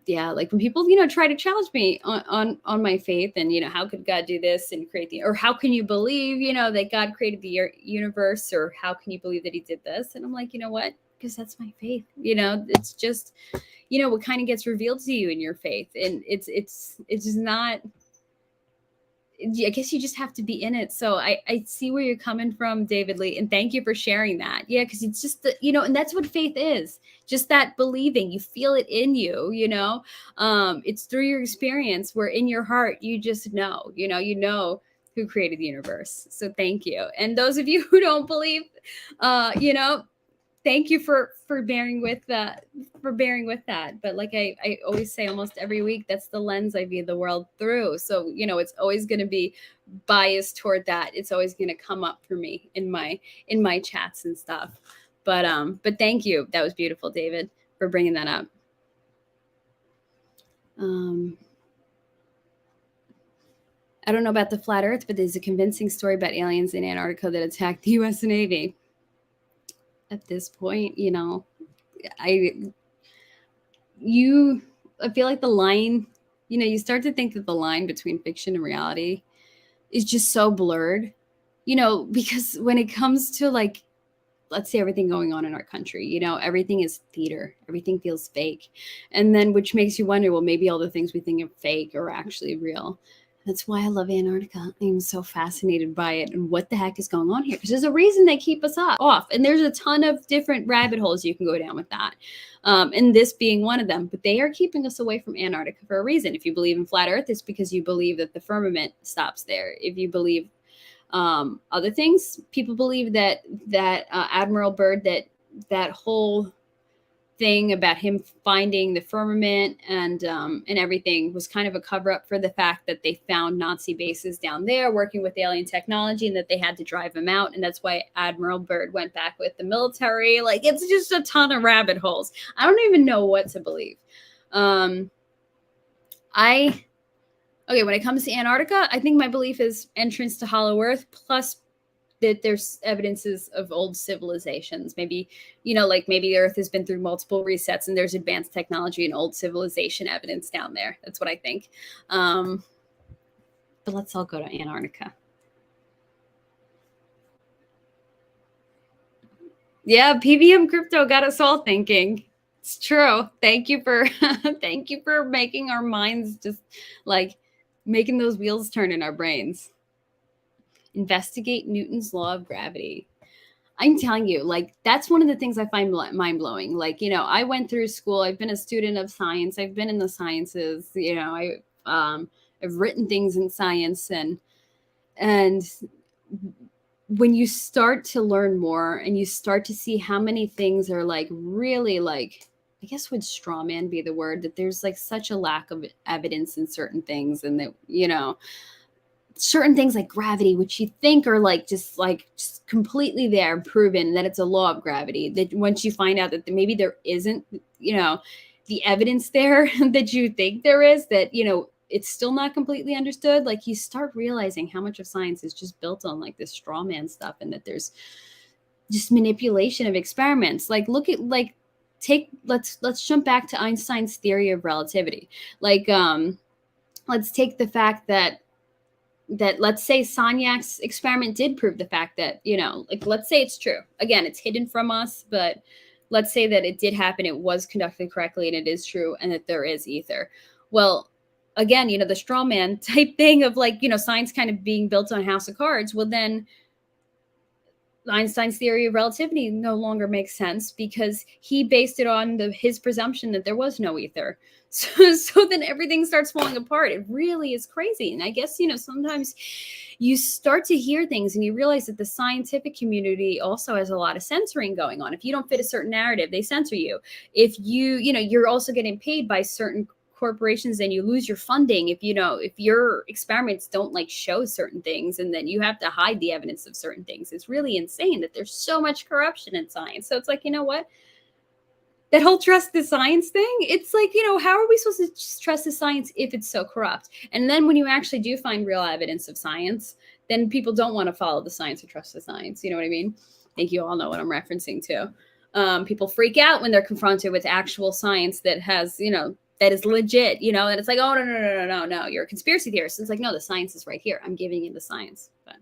Yeah, like when people, try to challenge me on my faith and, how could God do this and create or how can you believe, that God created the universe, or how can you believe that he did this? And I'm like, you know what? Because that's my faith. It's just, what kind of gets revealed to you in your faith. And it's just not, I guess you just have to be in it. So I see where you're coming from, David Lee, and thank you for sharing that. Yeah, because it's just and that's what faith is. Just that believing. You feel it in you. It's through your experience, where in your heart you just know. You know who created the universe. So thank you. And those of you who don't believe, thank you for bearing with that. But like I always say, almost every week, that's the lens I view the world through. So it's always going to be biased toward that. It's always going to come up for me in my chats and stuff. But thank you. That was beautiful, David, for bringing that up. I don't know about the flat Earth, but there's a convincing story about aliens in Antarctica that attacked the U.S. Navy. At this point, I feel like the line, you start to think that the line between fiction and reality is just so blurred, because when it comes to, like, let's say everything going on in our country, everything is theater, everything feels fake. And then, which makes you wonder, well, maybe all the things we think are fake are actually real. That's why I love Antarctica. I'm so fascinated by it and what the heck is going on here. Because there's a reason they keep us off. And there's a ton of different rabbit holes you can go down with that. And this being one of them. But they are keeping us away from Antarctica for a reason. If you believe in flat Earth, it's because you believe that the firmament stops there. If you believe other things, people believe that Admiral Byrd, that whole thing about him finding the firmament and everything was kind of a cover up for the fact that they found Nazi bases down there working with alien technology, and that they had to drive them out. And that's why Admiral Byrd went back with the military. Like, it's just a ton of rabbit holes. I don't even know what to believe. When it comes to Antarctica, I think my belief is entrance to Hollow Earth, plus that there's evidences of old civilizations. Maybe, maybe the Earth has been through multiple resets and there's advanced technology and old civilization evidence down there. That's what I think. But let's all go to Antarctica. Yeah, PVM crypto got us all thinking. It's true. Thank you for thank you for making our minds just like making those wheels turn in our brains. Investigate Newton's law of gravity. I'm telling you, like, that's one of the things I find mind blowing. Like, I went through school. I've been a student of science. I've been in the sciences. I've written things in science, and when you start to learn more and you start to see how many things are like really, like, I guess would straw man be the word, that there's like such a lack of evidence in certain things, and that certain things like gravity, which you think are just completely there, proven that it's a law of gravity, that once you find out that maybe there isn't, the evidence there that you think there is, that, it's still not completely understood. Like, you start realizing how much of science is just built on like this straw man stuff, and that there's just manipulation of experiments. Like, look at let's jump back to Einstein's theory of relativity. Like, let's take the fact that let's say Sagniac's experiment did prove the fact that, let's say it's true. Again, it's hidden from us, but let's say that it did happen. It was conducted correctly and it is true, and that there is ether. Well, again, the straw man type thing of science kind of being built on a house of cards. Well, then Einstein's theory of relativity no longer makes sense, because he based it on his presumption that there was no ether. So then everything starts falling apart. It really is crazy. And I guess, sometimes you start to hear things and you realize that the scientific community also has a lot of censoring going on. If you don't fit a certain narrative, they censor you. If you're also getting paid by certain corporations and you lose your funding if your experiments don't show certain things, and then you have to hide the evidence of certain things. It's really insane that there's so much corruption in science. So it's like, what? that whole trust the science thing, it's like, how are we supposed to just trust the science if it's so corrupt? And then when you actually do find real evidence of science, then people don't want to follow the science or trust the science. You know what I mean? I think you all know what I'm referencing to. People freak out when they're confronted with actual science that has, that is legit, and it's like, oh, no, you're a conspiracy theorist. It's like, no, the science is right here. I'm giving you the science. But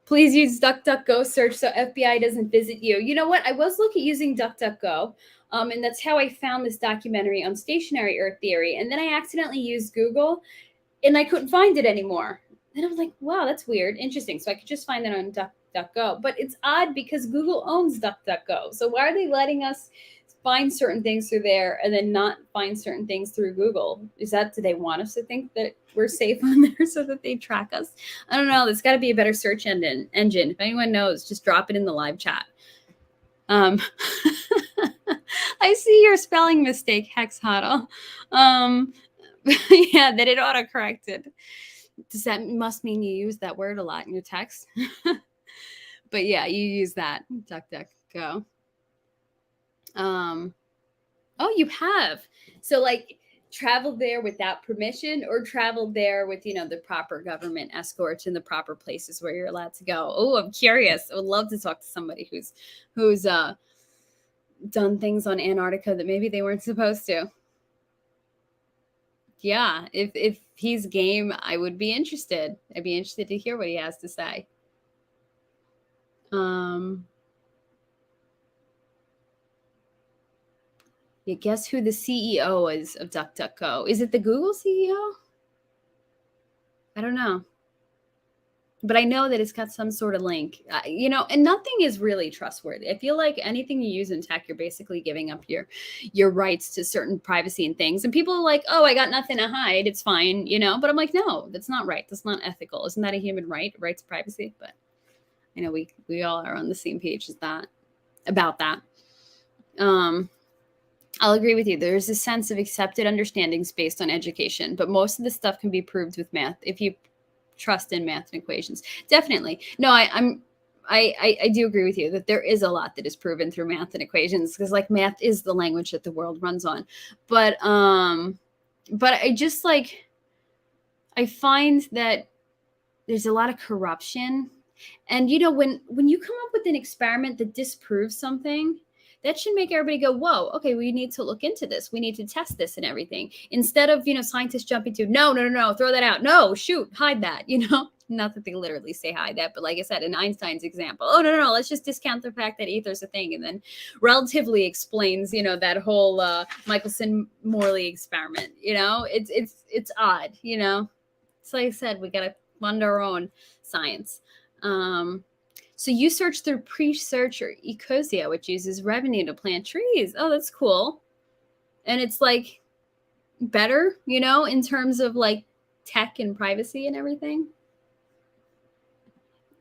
please use DuckDuckGo search so FBI doesn't visit you. You know what? I was looking at using DuckDuckGo, and that's how I found this documentary on stationary Earth theory. And then I accidentally used Google, and I couldn't find it anymore. And I was like, wow, that's weird. Interesting. So I could just find it on DuckDuckGo. But it's odd because Google owns DuckDuckGo. So why are they letting us find certain things through there and then not find certain things through Google? Do they want us to think that we're safe on there so that they track us? I don't know. There's got to be a better search engine. If anyone knows, just drop it in the live chat. I see your spelling mistake, Hex Huddle. Yeah, that it autocorrected. Does that must mean you use that word a lot in your text? But yeah, you use that. DuckDuckGo. Oh, you have. So like traveled there without permission or traveled there with, the proper government escorts in the proper places where you're allowed to go. Oh, I'm curious. I would love to talk to somebody who's done things on Antarctica that maybe they weren't supposed to. Yeah, if he's game, I would be interested. I'd be interested to hear what he has to say. Yeah, guess who the CEO is of DuckDuckGo? Is it the Google CEO? I don't know. But I know that it's got some sort of link, and nothing is really trustworthy. I feel like anything you use in tech, you're basically giving up your rights to certain privacy and things. And people are like, oh, I got nothing to hide. It's fine, But I'm like, no, that's not right. That's not ethical. Isn't that a human right? Right to privacy? But I know we all are on the same page about that. I'll agree with you. There's a sense of accepted understandings based on education, but most of the stuff can be proved with math if you trust in math and equations. Definitely. No, I do agree with you that there is a lot that is proven through math and equations because like math is the language that the world runs on. But I just I find that there's a lot of corruption. And when you come up with an experiment that disproves something, that should make everybody go, whoa, okay, we need to look into this. We need to test this and everything. Instead of, scientists jumping to, no, throw that out. No, shoot, hide that, Not that they literally say hide that, but like I said, in Einstein's example, oh, no, let's just discount the fact that ether's a thing. And then relatively explains, that whole Michelson-morley experiment, it's odd, It's like I said, we got to fund our own science. So you search through Pre-Search or Ecosia, which uses revenue to plant trees. Oh, that's cool. And it's better, in terms of tech and privacy and everything.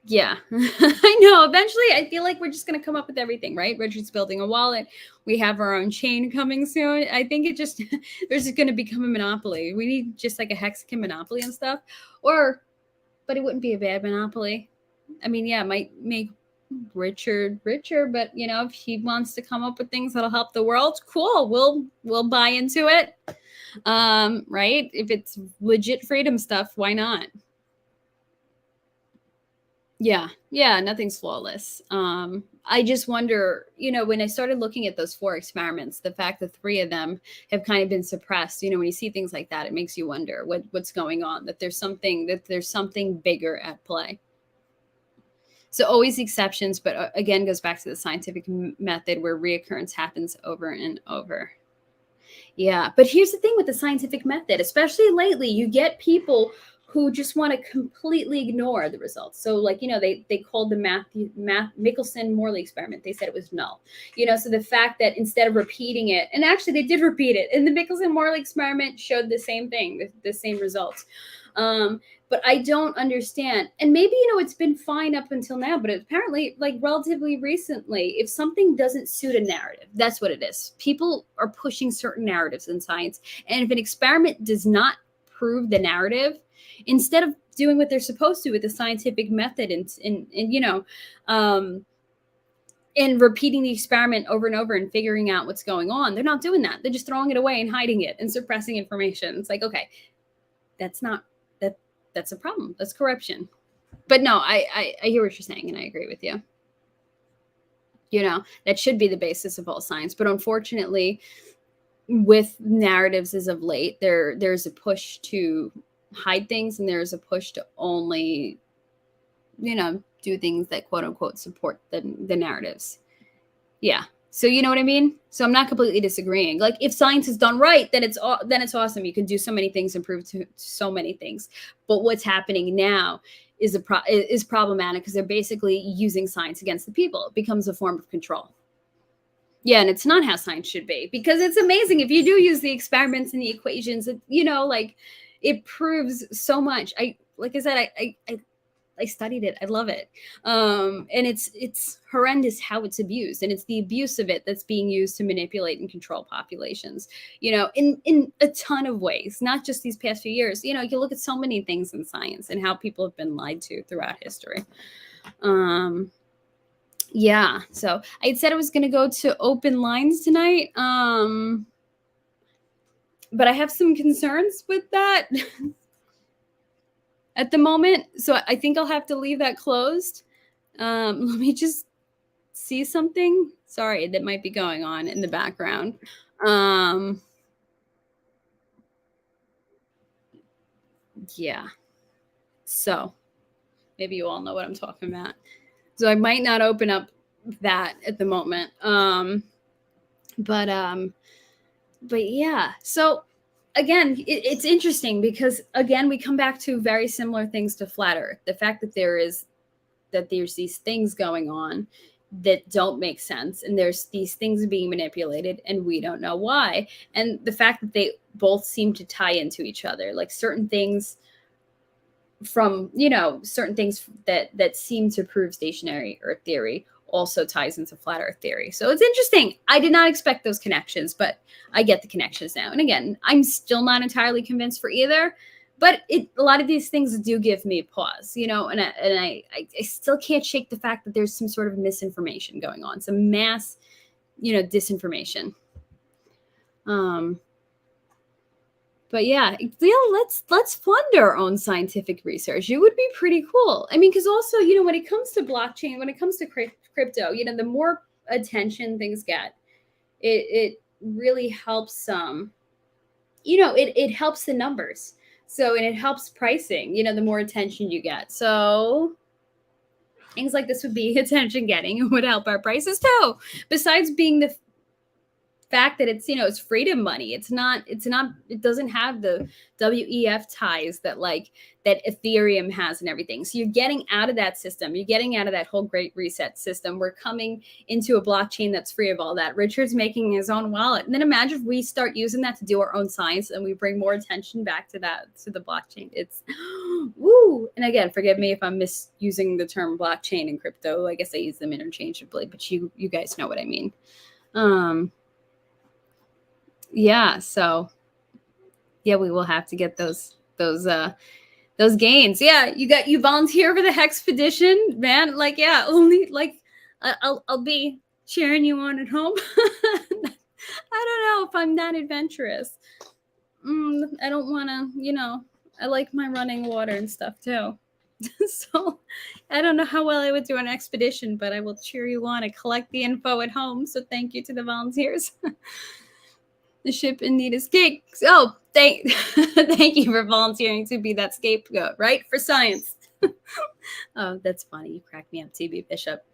Yeah, I know. Eventually, I feel like we're just going to come up with everything, right? Richard's building a wallet. We have our own chain coming soon. I think there's just going to become a monopoly. We need just a hexagon monopoly and stuff. But it wouldn't be a bad monopoly. I mean, yeah, it might make Richard richer, but if he wants to come up with things that'll help the world, cool. We'll buy into it. Right? If it's legit freedom stuff, why not? Yeah, nothing's flawless. I just wonder, when I started looking at those 4 experiments, the fact that 3 of them have kind of been suppressed, when you see things like that, it makes you wonder what's going on, that there's something bigger at play. So always exceptions, but again, goes back to the scientific method where reoccurrence happens over and over. Yeah, but here's the thing with the scientific method, especially lately, you get people who just want to completely ignore the results. So they called the Michelson-morley experiment. They said it was null. So the fact that instead of repeating it, and actually they did repeat it, and the Michelson-morley experiment showed the same thing, the same results. But I don't understand. And maybe, it's been fine up until now, but apparently relatively recently, if something doesn't suit a narrative, that's what it is. People are pushing certain narratives in science. And if an experiment does not prove the narrative, instead of doing what they're supposed to with the scientific method and and repeating the experiment over and over and figuring out what's going on. They're not doing that. They're just throwing it away and hiding it and suppressing information. It's like, okay, that's not that that's a problem. That's corruption. But no, I hear what you're saying, and I agree with you. You know, that should be the basis of all science. But unfortunately, with narratives as of late, there's a push to hide things, and there's a push to only, you know, do things that quote unquote support the narratives. Yeah. So you know what I mean? So I'm not completely disagreeing. Like, if science is done right, then it's awesome. You can do so many things and prove to so many things. But what's happening now is problematic, because they're basically using science against the people. It becomes a form of control. Yeah, and it's not how science should be, because it's amazing if you do use the experiments and the equations. You know, like, it proves so much. Like I said, I studied it. I love it. And it's horrendous how it's abused. And it's the abuse of it that's being used to manipulate and control populations, you know, in a ton of ways, not just these past few years. You know, you look at so many things in science and how people have been lied to throughout history. Yeah. So I said I was going to go to open lines tonight. But I have some concerns with that. At the moment, so I think I'll have to leave that closed. Let me just see something. Sorry, that might be going on in the background. Yeah. So maybe you all know what I'm talking about. So I might not open up that at the moment. But yeah. So again, it's interesting, because again, we come back to very similar things to flat Earth. The fact that there's these things going on that don't make sense, and there's these things being manipulated, and we don't know why. And the fact that they both seem to tie into each other, like certain things from, you know, certain things that seem to prove stationary Earth theory also ties into flat Earth theory. So it's interesting. I did not expect those connections, but I get the connections now. And again, I'm still not entirely convinced for either, but a lot of these things do give me pause, you know, and I still can't shake the fact that there's some sort of misinformation going on, some mass, you know, disinformation. But yeah, let's fund our own scientific research. It would be pretty cool. I mean, because also, you know, when it comes to blockchain, when it comes to crypto, you know, the more attention things get, it really helps. You know, it helps the numbers. So, and it helps pricing. You know, the more attention you get. So things like this would be attention getting. It would help our prices too. Besides being the fact that it's, you know, it's freedom money. It doesn't have the WEF ties that Ethereum has and everything. So you're getting out of that system. You're getting out of that whole great reset system. We're coming into a blockchain that's free of all that. Richard's making his own wallet. And then imagine if we start using that to do our own science, and we bring more attention back to the blockchain. It's woo. And again, forgive me if I'm misusing the term blockchain and crypto. I guess I use them interchangeably, but you guys know what I mean. Yeah, so yeah, we will have to get those gains. Yeah, you volunteer for the Hexpedition, man. Like, yeah, only like I'll be cheering you on at home. I don't know if I'm that adventurous. I don't want to, you know, I like my running water and stuff too. So I don't know how well I would do an expedition, but I will cheer you on and collect the info at home. So thank you to the volunteers. The ship in need of escape. Oh, thank you for volunteering to be that scapegoat, right? For science. Oh, that's funny. You cracked me up, TB Bishop.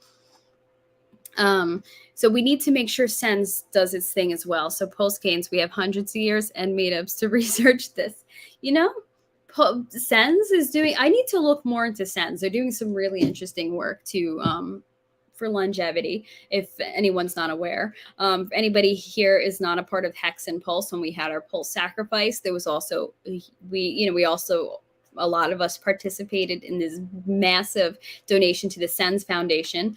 So we need to make sure SENS does its thing as well. So post-gains, we have hundreds of years and meetups to research this. You know, SENS is doing, I need to look more into SENS. They're doing some really interesting work to for longevity, if anyone's not aware. If anybody here is not a part of Hex and Pulse, when we had our Pulse sacrifice, there was also, a lot of us participated in this massive donation to the SENS Foundation,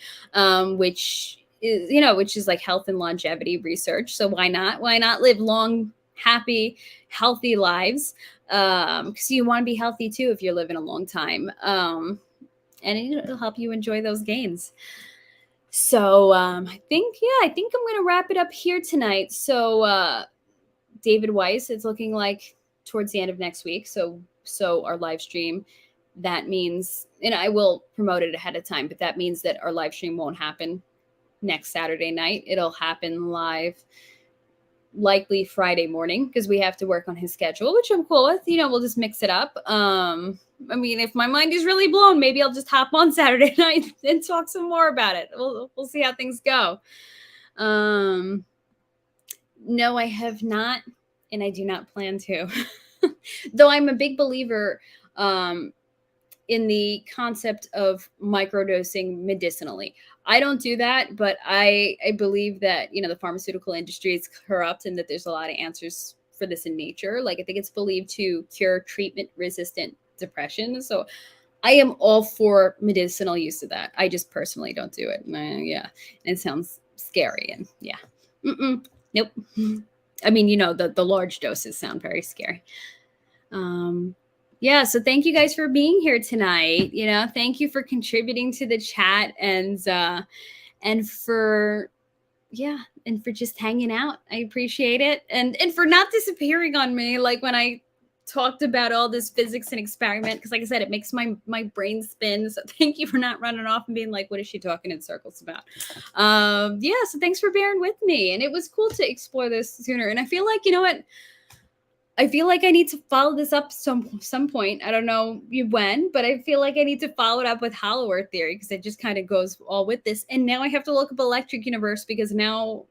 which is like health and longevity research. So why not live long, happy, healthy lives? Because you want to be healthy too if you're living a long time. And it'll help you enjoy those gains. So I think I'm going to wrap it up here tonight. So David Weiss, it's looking like towards the end of next week. So our live stream, that means, and I will promote it ahead of time, but that means that our live stream won't happen next Saturday night. It'll happen live likely Friday morning because we have to work on his schedule, which I'm cool with. We'll just mix it up. I mean, if my mind is really blown, maybe I'll just hop on Saturday night and talk some more about it. We'll see how things go. No, I have not, and I do not plan to. Though I'm a big believer in the concept of microdosing medicinally. I don't do that, but I believe that, the pharmaceutical industry is corrupt and that there's a lot of answers for this in nature. Like, I think it's believed to cure treatment-resistant depression. So I am all for medicinal use of that. I just personally don't do it. Yeah, it sounds scary, and yeah. Nope. I mean, the large doses sound very scary. Yeah, so thank you guys for being here tonight. Thank you for contributing to the chat and for just hanging out. I appreciate it. And for not disappearing on me like when I talked about all this physics and experiment, because like I said, it makes my brain spin. So thank you for not running off and being like, what is she talking in circles about? So thanks for bearing with me. And it was cool to explore this sooner. And I feel like, what? I feel like I need to follow this up some point. I don't know when, but I feel like I need to follow it up with hollow earth theory because it just kind of goes all with this. And now I have to look up electric universe because now,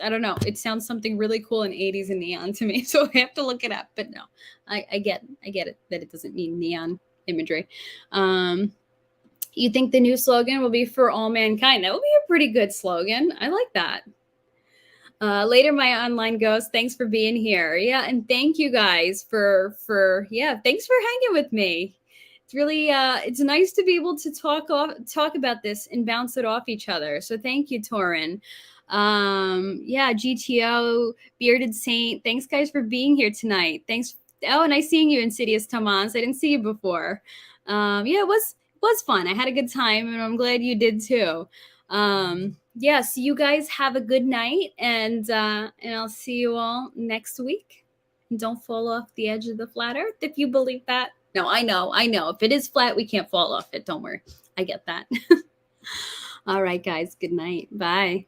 I don't know, it sounds something really cool in 80s and neon to me. So I have to look it up. But no, I get it that it doesn't mean neon imagery. You think the new slogan will be for all mankind? That would be a pretty good slogan. I like that. Later, my online ghost. Thanks for being here. Yeah, and thank you guys for thanks for hanging with me. It's really it's nice to be able to talk about this and bounce it off each other. So thank you, Torin. GTO, Bearded Saint. Thanks guys for being here tonight. Thanks. Oh, nice seeing you, Insidious Tomas. I didn't see you before. It was fun. I had a good time, and I'm glad you did too. So you guys have a good night, and I'll see you all next week. And don't fall off the edge of the flat earth if you believe that. No, I know. If it is flat, we can't fall off it. Don't worry. I get that. All right, guys. Good night. Bye.